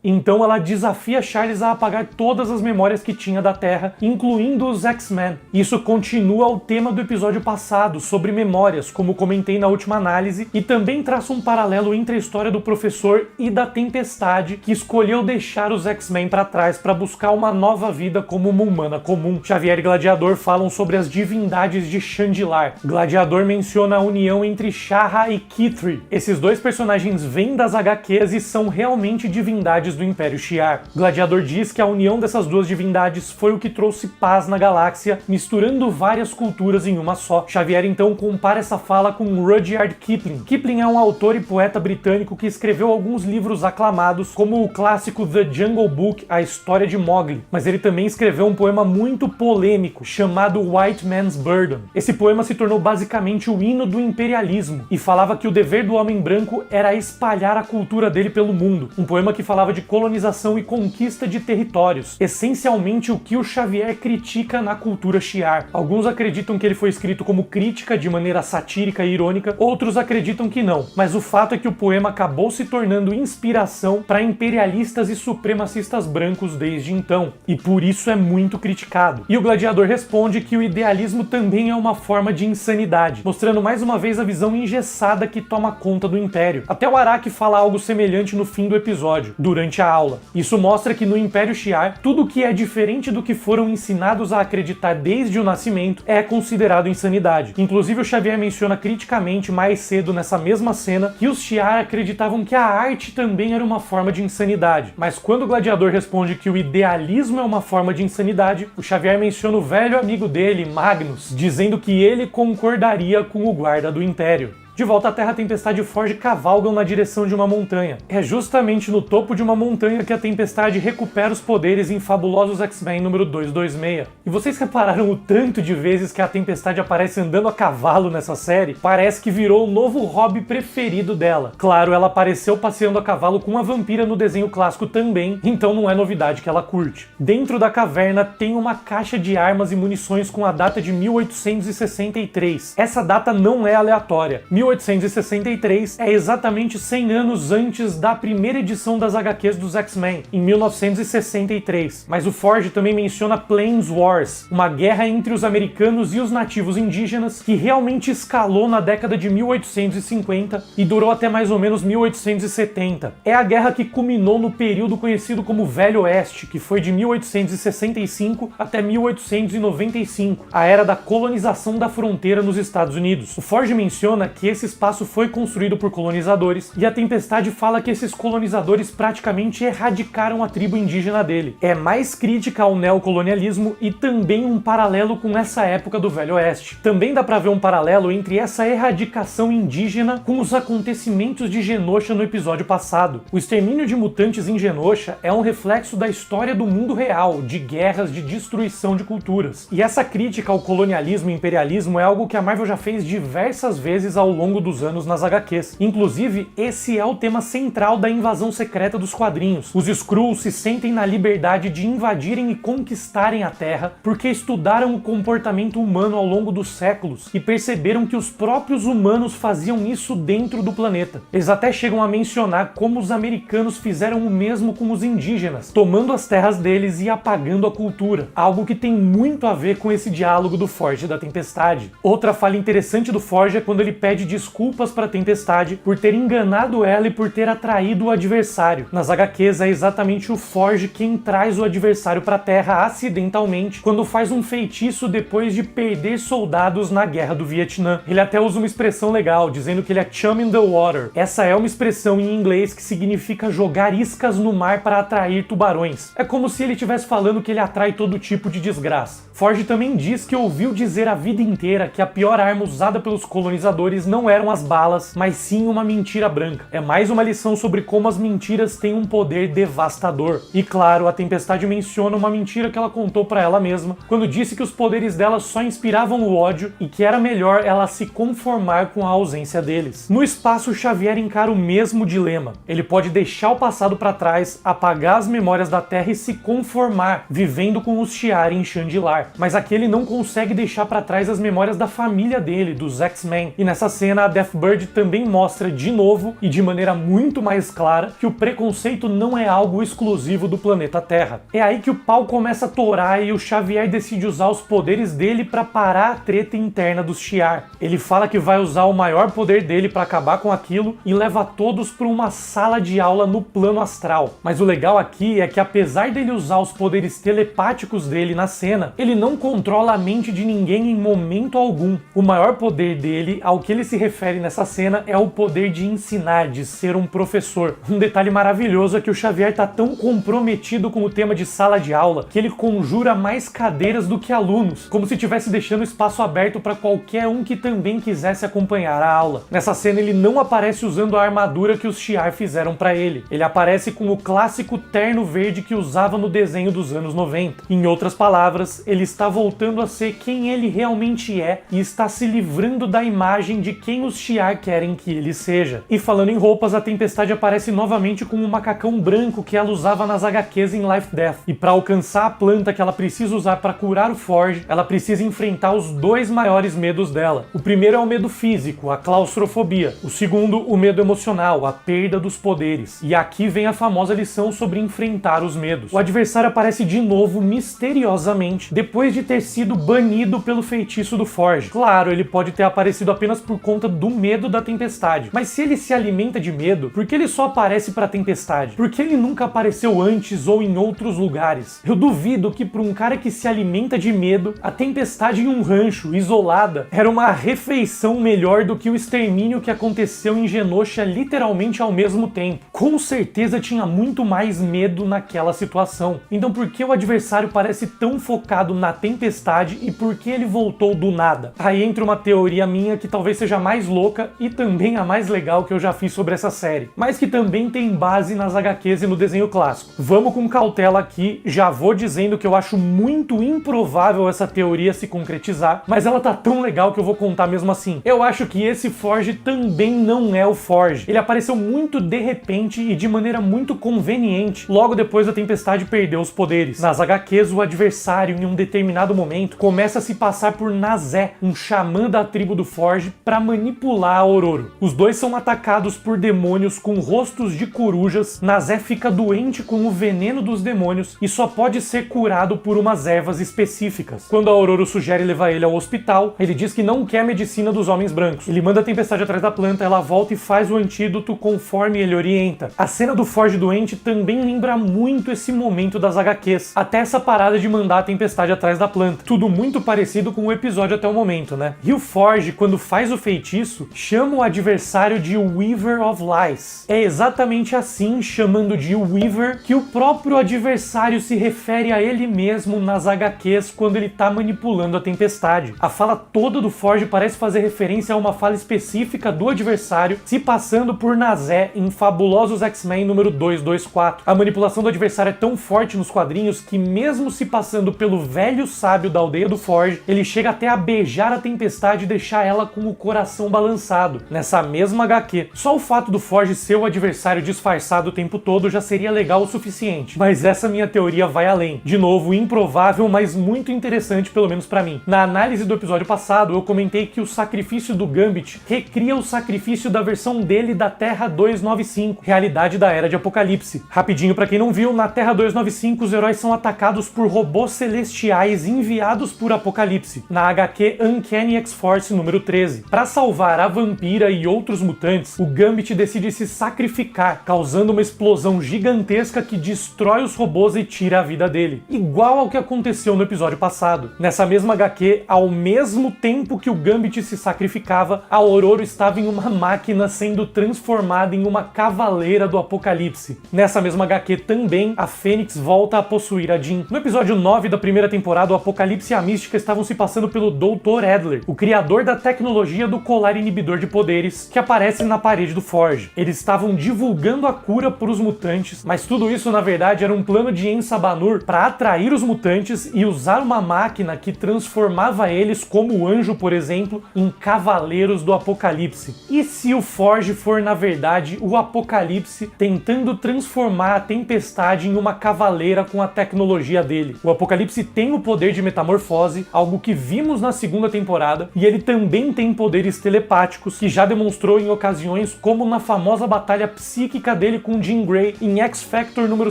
Então ela desafia Charles a apagar todas as memórias que tinha da Terra, incluindo os X-Men. Isso continua o tema do episódio passado, sobre memórias, como comentei na última análise, e também traça um paralelo entre a história do professor e da Tempestade, que escolheu deixar os X-Men para trás para buscar uma nova vida como uma humana comum. Xavier e Gladiador falam sobre as divindades de Shandilar. Gladiador menciona a união entre Shahra e Kithri. Esses dois personagens vêm das HQs e são realmente divindades do Império Shi'ar. Gladiador diz que a união dessas duas divindades foi o que trouxe paz na galáxia, misturando várias culturas em uma só. Xavier então compara essa fala com Rudyard Kipling. Kipling é um autor e poeta britânico que escreveu alguns livros aclamados, como o clássico The Jungle Book, A História de Mowgli, mas ele também escreveu um poema muito polêmico chamado White Man's Burden. Esse poema se tornou basicamente o hino do imperialismo e falava que o dever do homem branco era espalhar a cultura dele pelo mundo. Um poema que falava de colonização e conquista de territórios, essencialmente o que o Xavier critica na cultura Shi'ar. Alguns acreditam que ele foi escrito como crítica de maneira satírica e irônica, outros acreditam que não, mas o fato é que o poema acabou se tornando inspiração para imperialistas e supremacistas brancos desde então, e por isso é muito criticado. E o Gladiador responde que o idealismo também é uma forma de insanidade, mostrando mais uma vez a visão engessada que toma conta do Império. Até o Araki fala algo semelhante no fim do episódio, durante a aula. Isso mostra que no Império Shi'ar, tudo que é diferente do que foram ensinados a acreditar desde o nascimento é considerado insanidade. Inclusive o Xavier menciona criticamente mais cedo nessa mesma cena que os Shi'ar acreditavam que a arte também era uma forma de insanidade. Mas quando o Gladiador responde que o idealismo é uma forma de insanidade, o Xavier menciona o velho amigo dele, Magnus, dizendo que ele concordaria com o guarda do Império. De volta à Terra, a Tempestade e o Forge cavalgam na direção de uma montanha. É justamente no topo de uma montanha que a Tempestade recupera os poderes em Fabulosos X-Men número 226. E vocês repararam o tanto de vezes que a Tempestade aparece andando a cavalo nessa série? Parece que virou o novo hobby preferido dela. Claro, ela apareceu passeando a cavalo com a vampira no desenho clássico também, então não é novidade que ela curte. Dentro da caverna tem uma caixa de armas e munições com a data de 1863. Essa data não é aleatória. 1863 é exatamente 100 anos antes da primeira edição das HQs dos X-Men, em 1963. Mas o Forge também menciona Plains Wars, uma guerra entre os americanos e os nativos indígenas que realmente escalou na década de 1850 e durou até mais ou menos 1870. É a guerra que culminou no período conhecido como Velho Oeste, que foi de 1865 até 1895, a era da colonização da fronteira nos Estados Unidos. O Forge menciona que esse espaço foi construído por colonizadores, e a Tempestade fala que esses colonizadores praticamente erradicaram a tribo indígena dele. É mais crítica ao neocolonialismo e também um paralelo com essa época do Velho Oeste. Também dá pra ver um paralelo entre essa erradicação indígena com os acontecimentos de Genosha no episódio passado. O extermínio de mutantes em Genosha é um reflexo da história do mundo real, de guerras, de destruição de culturas. E essa crítica ao colonialismo e imperialismo é algo que a Marvel já fez diversas vezes ao longo dos anos nas HQs. Inclusive, esse é o tema central da invasão secreta dos quadrinhos. Os Skrulls se sentem na liberdade de invadirem e conquistarem a Terra porque estudaram o comportamento humano ao longo dos séculos e perceberam que os próprios humanos faziam isso dentro do planeta. Eles até chegam a mencionar como os americanos fizeram o mesmo com os indígenas, tomando as terras deles e apagando a cultura, algo que tem muito a ver com esse diálogo do Forge e da Tempestade. Outra falha interessante do Forge é quando ele pede desculpas para a Tempestade por ter enganado ela e por ter atraído o adversário. Nas HQs é exatamente o Forge quem traz o adversário para a Terra acidentalmente quando faz um feitiço depois de perder soldados na Guerra do Vietnã. Ele até usa uma expressão legal, dizendo que ele é chum in the water. Essa é uma expressão em inglês que significa jogar iscas no mar para atrair tubarões. É como se ele estivesse falando que ele atrai todo tipo de desgraça. Forge também diz que ouviu dizer a vida inteira que a pior arma usada pelos colonizadores não eram as balas, mas sim uma mentira branca. É mais uma lição sobre como as mentiras têm um poder devastador. E claro, a Tempestade menciona uma mentira que ela contou pra ela mesma, quando disse que os poderes dela só inspiravam o ódio e que era melhor ela se conformar com a ausência deles. No espaço, Xavier encara o mesmo dilema. Ele pode deixar o passado pra trás, apagar as memórias da Terra e se conformar, vivendo com os Shi'ar em Shandilar. Mas aqui ele não consegue deixar pra trás as memórias da família dele, dos X-Men. E nessa cena cena, a Deathbird também mostra de novo e de maneira muito mais clara que o preconceito não é algo exclusivo do planeta Terra. É aí que o pau começa a torar e o Xavier decide usar os poderes dele para parar a treta interna dos Shi'ar. Ele fala que vai usar o maior poder dele para acabar com aquilo e leva todos para uma sala de aula no plano astral. Mas o legal aqui é que apesar dele usar os poderes telepáticos dele na cena, ele não controla a mente de ninguém em momento algum. O maior poder dele, ao que ele se refere nessa cena, é o poder de ensinar, de ser um professor. Um detalhe maravilhoso é que o Xavier tá tão comprometido com o tema de sala de aula que ele conjura mais cadeiras do que alunos, como se estivesse deixando espaço aberto para qualquer um que também quisesse acompanhar a aula. Nessa cena ele não aparece usando a armadura que os Shi'ar fizeram para ele. Ele aparece com o clássico terno verde que usava no desenho dos anos 90. Em outras palavras, ele está voltando a ser quem ele realmente é e está se livrando da imagem de quem os Shi'ar querem que ele seja. E falando em roupas, a Tempestade aparece novamente com um macacão branco que ela usava nas HQs em Life Death. E para alcançar a planta que ela precisa usar para curar o Forge, ela precisa enfrentar os dois maiores medos dela. O primeiro é o medo físico, a claustrofobia. O segundo, o medo emocional, a perda dos poderes. E aqui vem a famosa lição sobre enfrentar os medos. O adversário aparece de novo misteriosamente depois de ter sido banido pelo feitiço do Forge. Claro, ele pode ter aparecido apenas por conta do medo da Tempestade. Mas se ele se alimenta de medo, por que ele só aparece pra Tempestade? Por que ele nunca apareceu antes ou em outros lugares? Eu duvido que para um cara que se alimenta de medo, a Tempestade em um rancho, isolada, era uma refeição melhor do que o extermínio que aconteceu em Genosha literalmente ao mesmo tempo. Com certeza tinha muito mais medo naquela situação. Então por que o adversário parece tão focado na Tempestade e por que ele voltou do nada? Aí entra uma teoria minha que talvez seja mais louca e também a mais legal que eu já fiz sobre essa série, mas que também tem base nas HQs e no desenho clássico. Vamos com cautela aqui, já vou dizendo que eu acho muito improvável essa teoria se concretizar, mas ela tá tão legal que eu vou contar mesmo assim. Eu acho que esse Forge também não é o Forge. Ele apareceu muito de repente e de maneira muito conveniente, logo depois da Tempestade perder os poderes. Nas HQs, o adversário, em um determinado momento, começa a se passar por Nazé, um xamã da tribo do Forge, para manipular a Ororo. Os dois são atacados por demônios com rostos de corujas. Nazé fica doente com o veneno dos demônios e só pode ser curado por umas ervas específicas. Quando a Ororo sugere levar ele ao hospital, ele diz que não quer a medicina dos homens brancos. Ele manda a Tempestade atrás da planta, ela volta e faz o antídoto conforme ele orienta. A cena do Forge doente também lembra muito esse momento das HQs, até essa parada de mandar a Tempestade atrás da planta. Tudo muito parecido com o episódio até o momento, né? E o Forge, quando faz o feitiço, chama o adversário de Weaver of Lies. É exatamente assim, chamando de Weaver, que o próprio adversário se refere a ele mesmo nas HQs quando ele tá manipulando a Tempestade. A fala toda do Forge parece fazer referência a uma fala específica do adversário se passando por Nazé em Fabulosos X-Men número 224. A manipulação do adversário é tão forte nos quadrinhos que mesmo se passando pelo velho sábio da aldeia do Forge, ele chega até a beijar a Tempestade e deixar ela com o coração balançado. Nessa mesma HQ, só o fato do Forge ser o adversário disfarçado o tempo todo já seria legal o suficiente. Mas essa minha teoria vai além. De novo, improvável, mas muito interessante, pelo menos pra mim. Na análise do episódio passado, eu comentei que o sacrifício do Gambit recria o sacrifício da versão dele da Terra 295, realidade da Era de Apocalipse. Rapidinho, pra quem não viu, na Terra 295 os heróis são atacados por robôs celestiais enviados por Apocalipse, na HQ Uncanny X-Force número 13. Pra salvar a vampira e outros mutantes, o Gambit decide se sacrificar, causando uma explosão gigantesca que destrói os robôs e tira a vida dele. Igual ao que aconteceu no episódio passado. Nessa mesma HQ, ao mesmo tempo que o Gambit se sacrificava, a Ororo estava em uma máquina sendo transformada em uma cavaleira do Apocalipse. Nessa mesma HQ também, a Fênix volta a possuir a Jean. No episódio 9 da primeira temporada, o Apocalipse e a Mística estavam se passando pelo Dr. Adler, o criador da tecnologia do colar inibidor de poderes, que aparece na parede do Forge. Eles estavam divulgando a cura para os mutantes, mas tudo isso na verdade era um plano de Ensabanur para atrair os mutantes e usar uma máquina que transformava eles, como o Anjo, por exemplo, em cavaleiros do Apocalipse. E se o Forge for na verdade o Apocalipse tentando transformar a Tempestade em uma cavaleira com a tecnologia dele? O Apocalipse tem o poder de metamorfose, algo que vimos na segunda temporada, e ele também tem poderes poderes telepáticos, que já demonstrou em ocasiões como na famosa batalha psíquica dele com Jean Grey em X-Factor número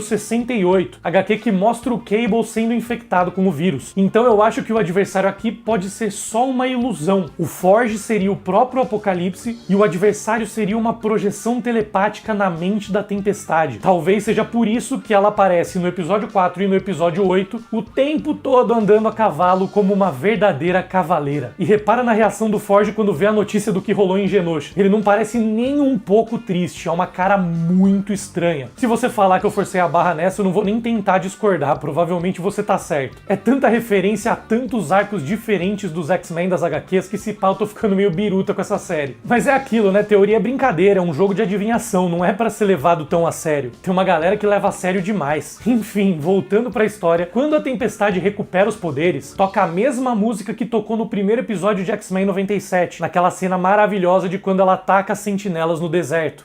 68, HQ que mostra o Cable sendo infectado com o vírus. Então eu acho que o adversário aqui pode ser só uma ilusão. O Forge seria o próprio Apocalipse e o adversário seria uma projeção telepática na mente da Tempestade. Talvez seja por isso que ela aparece no episódio 4 e no episódio 8 o tempo todo andando a cavalo como uma verdadeira cavaleira. E repara na reação do Forge quando vê a notícia do que rolou em Genosha. Ele não parece nem um pouco triste, é uma cara muito estranha. Se você falar que eu forcei a barra nessa, eu não vou nem tentar discordar, provavelmente você tá certo. É tanta referência a tantos arcos diferentes dos X-Men das HQs que esse pau eu tô ficando meio biruta com essa série. Mas é aquilo, né? Teoria é brincadeira, é um jogo de adivinhação, não é pra ser levado tão a sério. Tem uma galera que leva a sério demais. Enfim, voltando pra história, quando a Tempestade recupera os poderes, toca a mesma música que tocou no primeiro episódio de X-Men 97, naquela cena maravilhosa de quando ela ataca as sentinelas no deserto.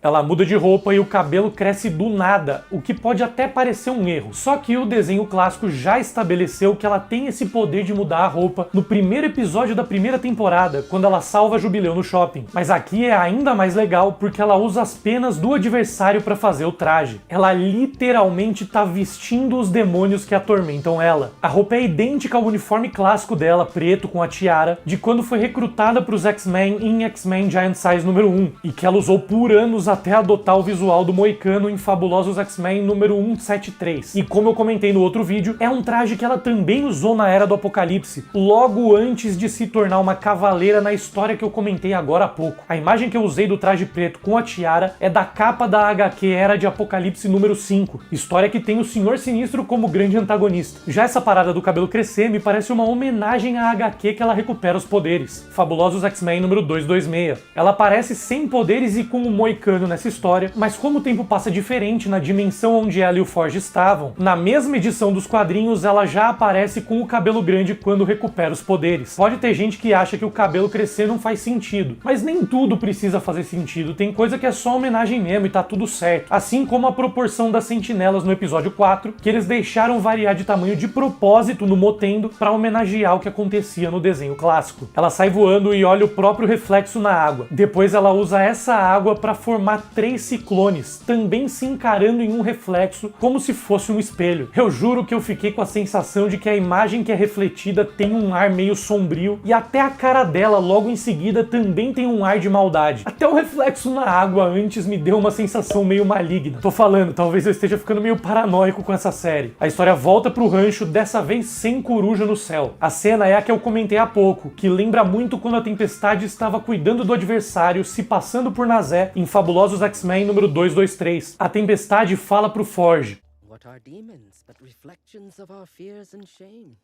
Ela muda de roupa e o cabelo cresce do nada, o que pode até parecer um erro. Só que o desenho clássico já estabeleceu que ela tem esse poder de mudar a roupa no primeiro episódio da primeira temporada, quando ela salva Jubileu no shopping. Mas aqui é ainda mais legal porque ela usa as penas do adversário para fazer o traje. Ela literalmente tá vestindo os demônios que atormentam ela. A roupa é idêntica ao uniforme clássico dela, preto com a tiara, de quando foi recrutada para os X-Men em X-Men Giant Size número 1, e que ela usou por anos até adotar o visual do Moicano em Fabulosos X-Men número 173. E como eu comentei no outro vídeo, é um traje que ela também usou na Era do Apocalipse, logo antes de se tornar uma cavaleira na história que eu comentei agora há pouco. A imagem que eu usei do traje preto com a tiara é da capa da HQ Era de Apocalipse número 5, história que tem o Senhor Sinistro como grande antagonista. Já essa parada do cabelo crescer me parece uma homenagem à HQ que ela recupera os poderes, Fabulosos X-Men número 226. Ela aparece sem poderes e com o Moicano nessa história, mas como o tempo passa diferente na dimensão onde ela e o Forge estavam, na mesma edição dos quadrinhos ela já aparece com o cabelo grande quando recupera os poderes. Pode ter gente que acha que o cabelo crescer não faz sentido, mas nem tudo precisa fazer sentido, tem coisa que é só homenagem mesmo e tá tudo certo. Assim como a proporção das sentinelas no episódio 4, que eles deixaram variar de tamanho de propósito no Motendo para homenagear o que acontecia no desenho clássico. Ela sai voando e olha o próprio reflexo na água. Depois ela usa essa água para formar 3 ciclones, também se encarando em um reflexo como se fosse um espelho. Eu juro que eu fiquei com a sensação de que a imagem que é refletida tem um ar meio sombrio e até a cara dela logo em seguida também tem um ar de maldade. Até o reflexo na água antes me deu uma sensação meio maligna. Tô falando, talvez eu esteja ficando meio paranoico com essa série. A história volta pro rancho, dessa vez sem coruja no céu. A cena é a que eu comentei há pouco, que lembra muito quando a Tempestade estava cuidando do adversário, se passando por Nazé em Fabulosos X-Men número 223. A Tempestade fala pro Forge: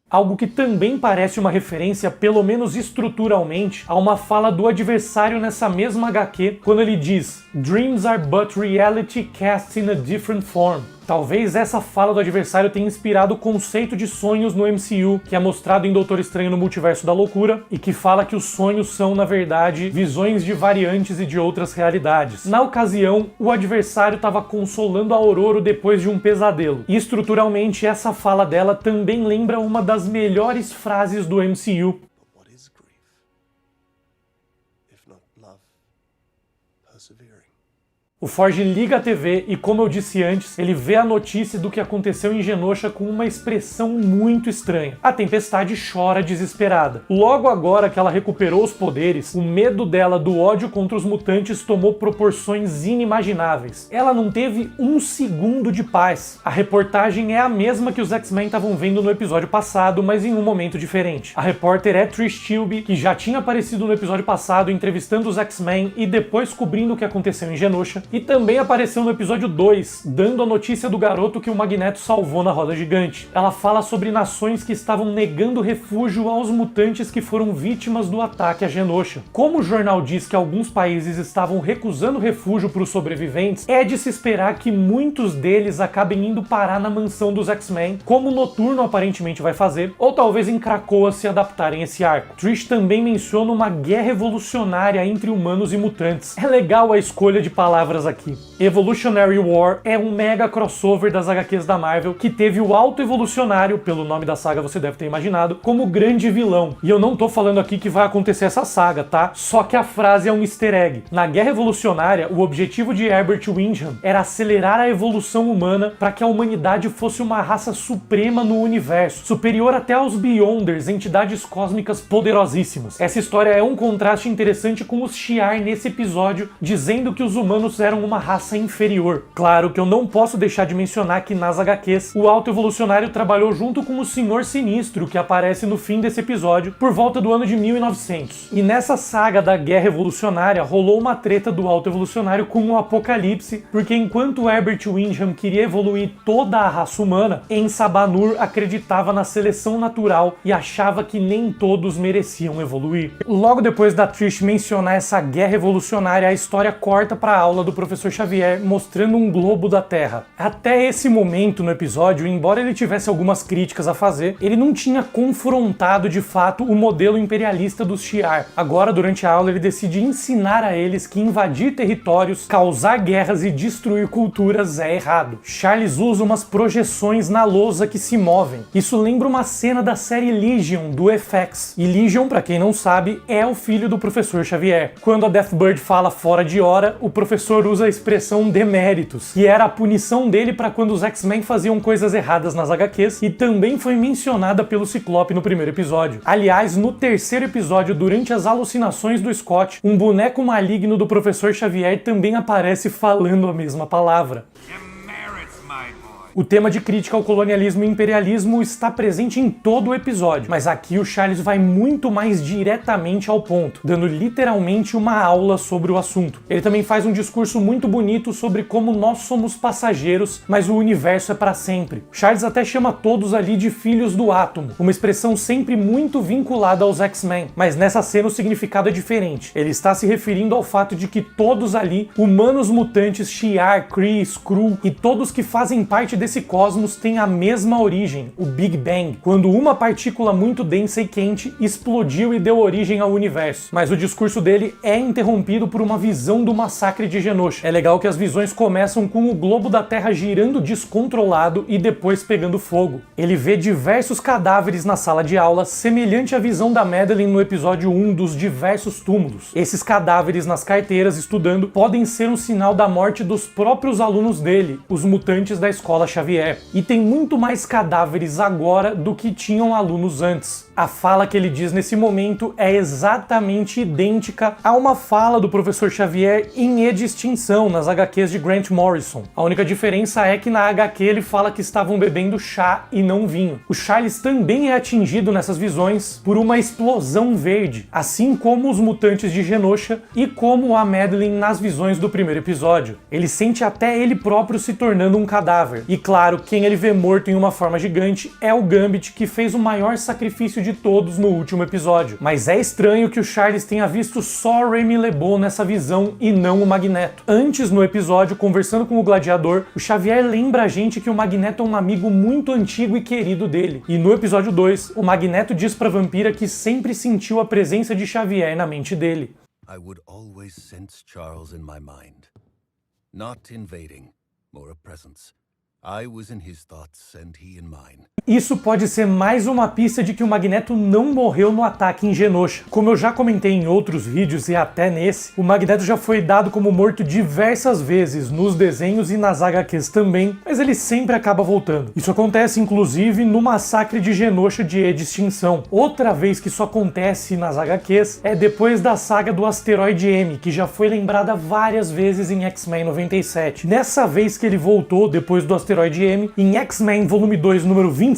algo que também parece uma referência, pelo menos estruturalmente, a uma fala do adversário nessa mesma HQ, quando ele diz: "Dreams are but reality cast in a different form." Talvez essa fala do adversário tenha inspirado o conceito de sonhos no MCU, que é mostrado em Doutor Estranho no Multiverso da Loucura, e que fala que os sonhos são, na verdade, visões de variantes e de outras realidades. Na ocasião, o adversário estava consolando a Ororo depois de um pesadelo. E estruturalmente, essa fala dela também lembra uma das melhores frases do MCU. What is grief, if not love, persevering? O Forge liga a TV e, como eu disse antes, ele vê a notícia do que aconteceu em Genosha com uma expressão muito estranha. A Tempestade chora desesperada. Logo agora que ela recuperou os poderes, o medo dela do ódio contra os mutantes tomou proporções inimagináveis. Ela não teve um segundo de paz. A reportagem é a mesma que os X-Men estavam vendo no episódio passado, mas em um momento diferente. A repórter é Trish Tilby, que já tinha aparecido no episódio passado entrevistando os X-Men e depois cobrindo o que aconteceu em Genosha. E também apareceu no episódio 2, dando a notícia do garoto que o Magneto salvou na roda gigante. Ela fala sobre nações que estavam negando refúgio aos mutantes que foram vítimas do ataque a Genosha. Como o jornal diz que alguns países estavam recusando refúgio para os sobreviventes, é de se esperar que muitos deles acabem indo parar na mansão dos X-Men, como o Noturno aparentemente vai fazer, ou talvez em Krakoa se adaptarem a esse arco. Trish também menciona uma guerra evolucionária entre humanos e mutantes. É legal a escolha de palavras palavras aqui. Evolutionary War é um mega crossover das HQs da Marvel que teve o Alto Evolucionário, pelo nome da saga você deve ter imaginado, como grande vilão. E eu não tô falando aqui que vai acontecer essa saga, tá? Só que a frase é um easter egg. Na Guerra Evolucionária, o objetivo de Herbert Windham era acelerar a evolução humana para que a humanidade fosse uma raça suprema no universo, superior até aos Beyonders, entidades cósmicas poderosíssimas. Essa história é um contraste interessante com os Shi'ar nesse episódio, dizendo que os humanos eram uma raça inferior. Claro que eu não posso deixar de mencionar que nas HQs, o Alto Evolucionário trabalhou junto com o Senhor Sinistro, que aparece no fim desse episódio, por volta do ano de 1900. E nessa saga da Guerra Evolucionária, rolou uma treta do Alto Evolucionário com o Apocalipse, porque enquanto Herbert Windham queria evoluir toda a raça humana, Ensa Banur acreditava na seleção natural e achava que nem todos mereciam evoluir. Logo depois da Trish mencionar essa Guerra Evolucionária, a história corta para a aula do Professor Xavier, mostrando um globo da Terra. Até esse momento no episódio, embora ele tivesse algumas críticas a fazer, ele não tinha confrontado de fato o modelo imperialista dos Shi'ar. Agora, durante a aula, ele decide ensinar a eles que invadir territórios, causar guerras e destruir culturas é errado. Charles usa umas projeções na lousa que se movem. Isso lembra uma cena da série Legion, do FX. E Legion, pra quem não sabe, é o filho do Professor Xavier. Quando a Deathbird fala fora de hora, o professor usa a expressão deméritos, que era a punição dele para quando os X-Men faziam coisas erradas nas HQs, e também foi mencionada pelo Ciclope no primeiro episódio. Aliás, no terceiro episódio, durante as alucinações do Scott, um boneco maligno do Professor Xavier também aparece falando a mesma palavra. O tema de crítica ao colonialismo e imperialismo está presente em todo o episódio, mas aqui o Charles vai muito mais diretamente ao ponto, dando literalmente uma aula sobre o assunto. Ele também faz um discurso muito bonito sobre como nós somos passageiros, mas o universo é para sempre. Charles até chama todos ali de filhos do átomo, uma expressão sempre muito vinculada aos X-Men, mas nessa cena o significado é diferente. Ele está se referindo ao fato de que todos ali, humanos mutantes, Shi'ar, Kree, Skrull e todos que fazem parte desse cosmos têm a mesma origem, o Big Bang, quando uma partícula muito densa e quente explodiu e deu origem ao universo. Mas o discurso dele é interrompido por uma visão do massacre de Genosha. É legal que as visões começam com o globo da Terra girando descontrolado e depois pegando fogo. Ele vê diversos cadáveres na sala de aula, semelhante à visão da Madeleine no episódio 1 dos diversos túmulos. Esses cadáveres nas carteiras estudando podem ser um sinal da morte dos próprios alunos dele, os mutantes da escola Xavier. E tem muito mais cadáveres agora do que tinham alunos antes. A fala que ele diz nesse momento é exatamente idêntica a uma fala do Professor Xavier em E de Extinção, nas HQs de Grant Morrison. A única diferença é que na HQ ele fala que estavam bebendo chá e não vinho. O Charles também é atingido nessas visões por uma explosão verde, assim como os mutantes de Genosha e como a Madeleine nas visões do primeiro episódio. Ele sente até ele próprio se tornando um cadáver. E claro, quem ele vê morto em uma forma gigante é o Gambit, que fez o maior sacrifício de todos no último episódio. Mas é estranho que o Charles tenha visto só Remy LeBeau nessa visão e não o Magneto. Antes, no episódio, conversando com o Gladiador, o Xavier lembra a gente que o Magneto é um amigo muito antigo e querido dele. E no episódio 2, o Magneto diz pra Vampira que sempre sentiu a presença de Xavier na mente dele. I would always sense Charles in my mind. Not invading, more a presence. I was in his thoughts and he in mine. Isso pode ser mais uma pista de que o Magneto não morreu no ataque em Genosha. Como eu já comentei em outros vídeos e até nesse, o Magneto já foi dado como morto diversas vezes nos desenhos e nas HQs também, mas ele sempre acaba voltando. Isso acontece inclusive no massacre de Genosha de E de Extinção. Outra vez que isso acontece nas HQs é depois da saga do Asteroide M, que já foi lembrada várias vezes em X-Men 97. Nessa vez que ele voltou depois do Asteroide M, em X-Men Volume 2, número 25,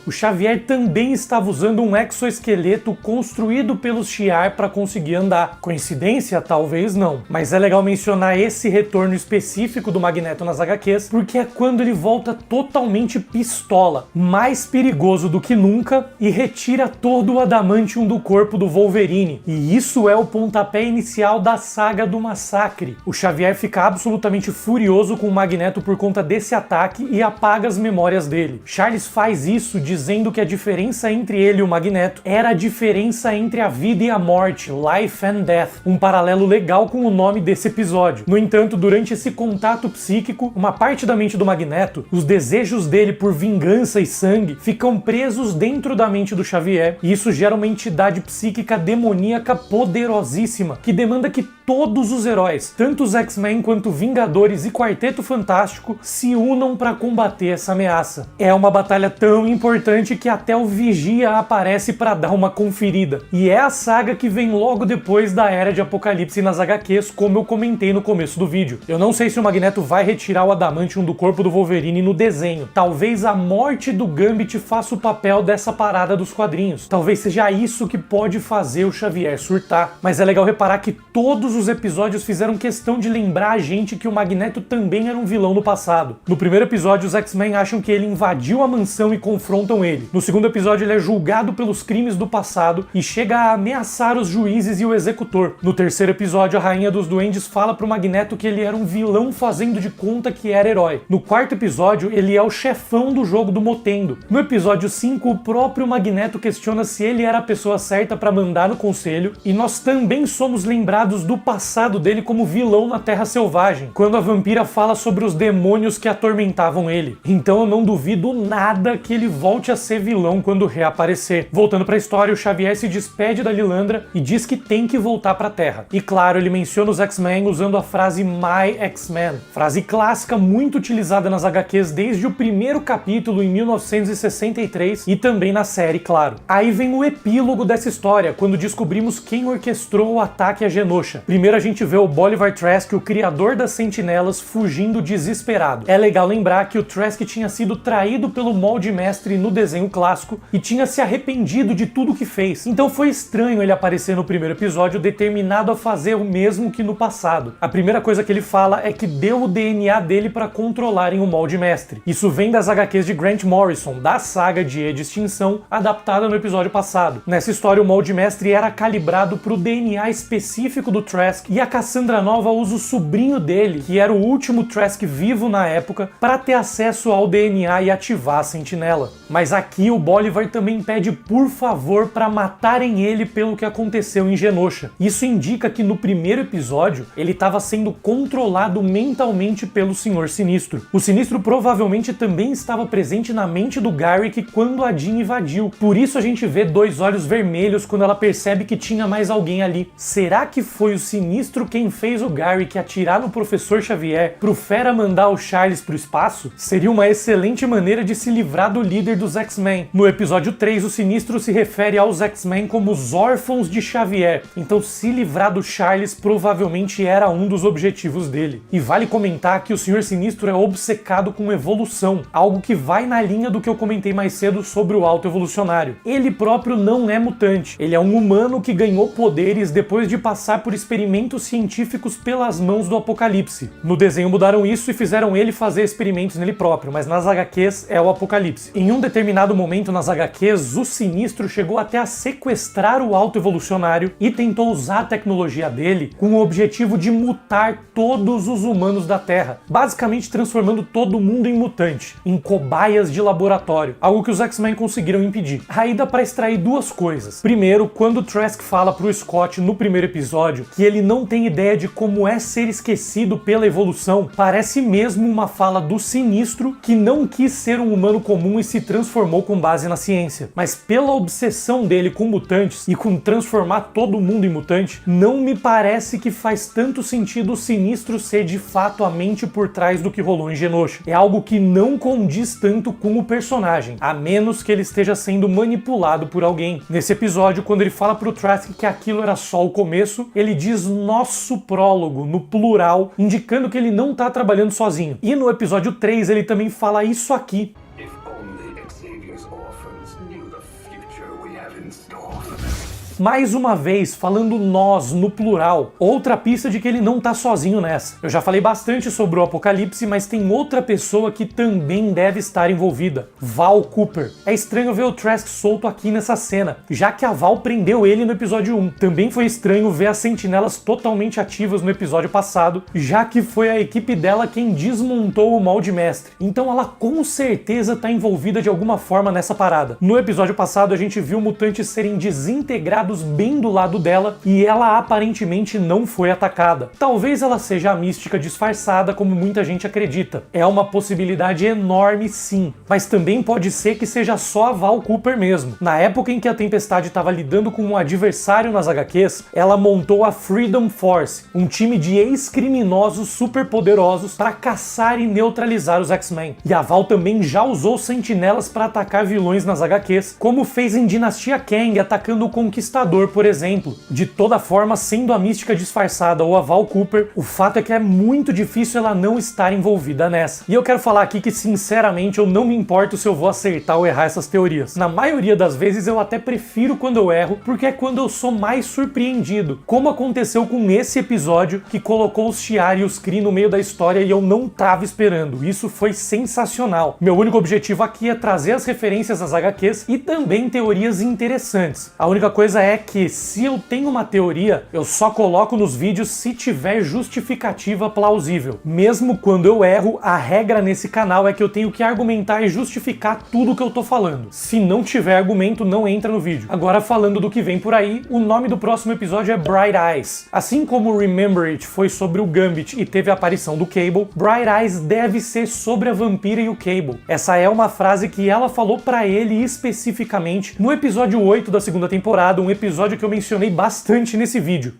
o Xavier também estava usando um exoesqueleto construído pelos Shi'ar para conseguir andar. Coincidência? Talvez não. Mas é legal mencionar esse retorno específico do Magneto nas HQs, porque é quando ele volta totalmente pistola, mais perigoso do que nunca, e retira todo o adamantium do corpo do Wolverine. E isso é o pontapé inicial da saga do massacre. O Xavier fica absolutamente furioso com o Magneto por conta desse ataque, ataque e apaga as memórias dele. Charles faz isso dizendo que a diferença entre ele e o Magneto era a diferença entre a vida e a morte, life and death, um paralelo legal com o nome desse episódio. No entanto, durante esse contato psíquico, uma parte da mente do Magneto, os desejos dele por vingança e sangue, ficam presos dentro da mente do Xavier, e isso gera uma entidade psíquica demoníaca poderosíssima, que demanda que todos os heróis, tanto os X-Men quanto Vingadores e Quarteto Fantástico, se unam para combater essa ameaça. É uma batalha tão importante que até o Vigia aparece para dar uma conferida. E é a saga que vem logo depois da Era de Apocalipse nas HQs, como eu comentei no começo do vídeo. Eu não sei se o Magneto vai retirar o Adamantium do corpo do Wolverine no desenho. Talvez a morte do Gambit faça o papel dessa parada dos quadrinhos. Talvez seja isso que pode fazer o Xavier surtar. Mas é legal reparar que todos os episódios fizeram questão de lembrar a gente que o Magneto também era um vilão no passado. No primeiro episódio, os X-Men acham que ele invadiu a mansão e confrontam ele. No segundo episódio, ele é julgado pelos crimes do passado e chega a ameaçar os juízes e o executor. No terceiro episódio, a Rainha dos Duendes fala pro Magneto que ele era um vilão fazendo de conta que era herói. No quarto episódio, ele é o chefão do jogo do Motendo. No episódio 5, o próprio Magneto questiona se ele era a pessoa certa para mandar no conselho, e nós também somos lembrados do passado dele como vilão na Terra Selvagem, quando a vampira fala sobre os demônios que atormentavam ele. Então eu não duvido nada que ele volte a ser vilão quando reaparecer. Voltando pra história, o Xavier se despede da Lilandra e diz que tem que voltar pra Terra. E claro, ele menciona os X-Men usando a frase My X-Men, frase clássica muito utilizada nas HQs desde o primeiro capítulo em 1963 e também na série, claro. Aí vem o epílogo dessa história, quando descobrimos quem orquestrou o ataque a Genosha. Primeiro a gente vê o Bolivar Trask, o criador das Sentinelas, fugindo desesperado. É legal lembrar que o Trask tinha sido traído pelo Molde Mestre no desenho clássico e tinha se arrependido de tudo que fez. Então foi estranho ele aparecer no primeiro episódio determinado a fazer o mesmo que no passado. A primeira coisa que ele fala é que deu o DNA dele para controlarem o Molde Mestre. Isso vem das HQs de Grant Morrison, da saga de E de Extinção, adaptada no episódio passado. Nessa história, o Molde Mestre era calibrado para o DNA específico do Trask, e a Cassandra Nova usa o sobrinho dele, que era o último Trask vivo na época, para ter acesso ao DNA e ativar a Sentinela. Mas aqui o Bolivar também pede por favor para matarem ele pelo que aconteceu em Genosha. Isso indica que no primeiro episódio ele estava sendo controlado mentalmente pelo Senhor Sinistro. O Sinistro provavelmente também estava presente na mente do Garrick quando a Jean invadiu. Por isso a gente vê dois olhos vermelhos quando ela percebe que tinha mais alguém ali. Será que foi o Sinistro quem fez o Garrick atirar no Professor Xavier pro Fera mandar o Charles pro espaço? Seria uma excelente maneira de se livrar do líder dos X-Men. No episódio 3, o Sinistro se refere aos X-Men como os órfãos de Xavier. Então se livrar do Charles provavelmente era um dos objetivos dele. E vale comentar que o Senhor Sinistro é obcecado com evolução, algo que vai na linha do que eu comentei mais cedo sobre o autoevolucionário. Ele próprio não é mutante, ele é um humano que ganhou poderes depois de passar por experimentos científicos pelas mãos do Apocalipse. No desenho mudaram isso e fizeram ele fazer experimentos nele próprio, mas nas HQs é o Apocalipse. Em um determinado momento nas HQs, o Sinistro chegou até a sequestrar o autoevolucionário e tentou usar a tecnologia dele com o objetivo de mutar todos os humanos da Terra, basicamente transformando todo mundo em mutante, em cobaias de laboratório, algo que os X-Men conseguiram impedir. Aí dá pra extrair duas coisas. Primeiro, quando o Trask fala pro Scott no primeiro episódio que ele não tem ideia de como é ser esquecido pela evolução, parece mesmo uma fala do Sinistro que não quis ser um humano comum e se transformou com base na ciência. Mas pela obsessão dele com mutantes e com transformar todo mundo em mutante, não me parece que faz tanto sentido o Sinistro ser de fato a mente por trás do que rolou em Genosha. É algo que não condiz tanto com o personagem, a menos que ele esteja sendo manipulado por alguém. Nesse episódio, quando ele fala pro Trask que aquilo era só o começo, ele diz nosso prólogo, no plural, indicando que ele não tá trabalhando sozinho. E no episódio 3 ele também fala isso aqui. Mais uma vez, falando nós no plural, outra pista de que ele não tá sozinho nessa. Eu já falei bastante sobre o Apocalipse, mas tem outra pessoa que também deve estar envolvida, Val Cooper. É estranho ver o Trask solto aqui nessa cena, já que a Val prendeu ele no episódio 1. Também foi estranho ver as sentinelas totalmente ativas no episódio passado, já que foi a equipe dela quem desmontou o molde mestre. Então ela com certeza tá envolvida de alguma forma nessa parada. No episódio passado a gente viu mutantes serem desintegrados bem do lado dela e ela aparentemente não foi atacada. Talvez ela seja a mística disfarçada como muita gente acredita. É uma possibilidade enorme sim, mas também pode ser que seja só a Val Cooper mesmo. Na época em que a Tempestade estava lidando com um adversário nas HQs, ela montou a Freedom Force, um time de ex-criminosos superpoderosos para caçar e neutralizar os X-Men. E a Val também já usou sentinelas para atacar vilões nas HQs, como fez em Dinastia Kang atacando o Conquistador, por exemplo. De toda forma, sendo a mística disfarçada ou a Val Cooper, o fato é que é muito difícil ela não estar envolvida nessa. E eu quero falar aqui que, sinceramente, eu não me importo se eu vou acertar ou errar essas teorias. Na maioria das vezes eu até prefiro quando eu erro, porque é quando eu sou mais surpreendido, como aconteceu com esse episódio que colocou os Shi'ar e os Kree no meio da história e eu não tava esperando. Isso foi sensacional. Meu único objetivo aqui é trazer as referências às HQs e também teorias interessantes. A única coisa é que, se eu tenho uma teoria, eu só coloco nos vídeos se tiver justificativa plausível. Mesmo quando eu erro, a regra nesse canal é que eu tenho que argumentar e justificar tudo que eu tô falando. Se não tiver argumento, não entra no vídeo. Agora, falando do que vem por aí, o nome do próximo episódio é Bright Eyes. Assim como Remember It foi sobre o Gambit e teve a aparição do Cable, Bright Eyes deve ser sobre a Vampira e o Cable. Essa é uma frase que ela falou pra ele especificamente no episódio 8 da segunda temporada, um episódio que eu mencionei bastante nesse vídeo.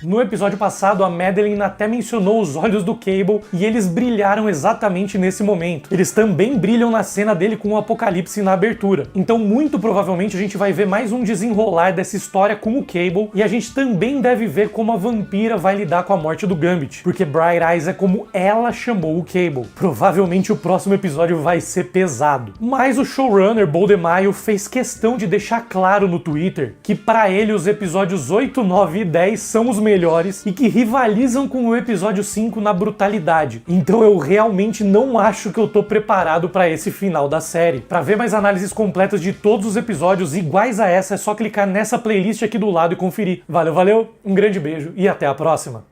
No episódio passado, a Madelyne até mencionou os olhos do Cable e eles brilharam exatamente nesse momento. Eles também brilham na cena dele com o Apocalipse na abertura. Então, muito provavelmente, a gente vai ver mais um desenrolar dessa história com o Cable e a gente também deve ver como a Vampira vai lidar com a morte do Gambit, porque Bright Eyes é como ela chamou o Cable. Provavelmente o próximo episódio vai ser pesado. Mas o showrunner, Paul DeMaio, fez questão de deixar claro no Twitter que pra ele os episódios 8, 9 e 10 são os melhores e que rivalizam com o episódio 5 na brutalidade. Então eu realmente não acho que eu tô preparado para esse final da série. Para ver mais análises completas de todos os episódios iguais a essa, é só clicar nessa playlist aqui do lado e conferir. Valeu, um grande beijo e até a próxima!